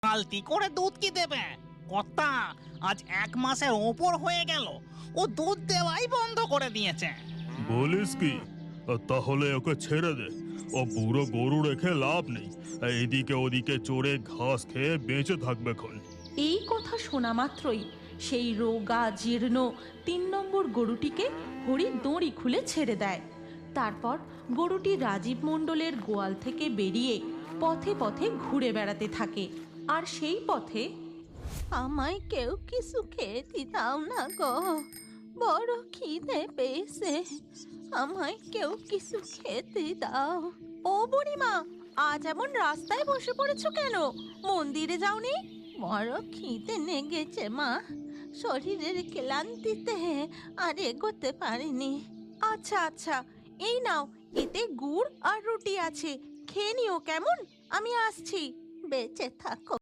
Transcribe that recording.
বালতি করে দুধ কি দেবে? কর্তা, আজ 1 মাসের ওপর হয়ে গেল ও দুধ দেওয়াই বন্ধ করে দিয়েছে। বলিস কি? তাহলে ওকে ছেড়ে দে। ও বুড়ো গরু রেখে লাভ নেই। এইদিকে ওদিকে চড়ে ঘাস খেয়ে বেঁচে থাকবে খন। এই কথা শোনা মাত্রই সেই রোগা জীর্ণ 3 নম্বর গরুটিকে হরি দড়ি খুলে ছেড়ে দেয়। তারপর গরুটি রাজীব মণ্ডলের গোয়াল থেকে বেরিয়ে পথে পথে ঘুরে বেড়াতে থাকে। আর সেই পথে, আমায় কেউ কিছু খেতে দাও না গো, বড় খিদে পেয়েছে, আমায় কেউ কিছু খেতে দাও। ও বুড়িমা, আজ এমন রাস্তায় বসে পড়েছো কেন? মন্দিরে যাওনি? বড় খিদে লেগেছে মা, শরীরের ক্লান্তিতে আর এগোতে পারিনি। আচ্ছা আচ্ছা, এই নাও, এতে গুড় আর রুটি আছে, খেয়ে নিও কেমন? আমি আসছি। বেঁচে থাকো।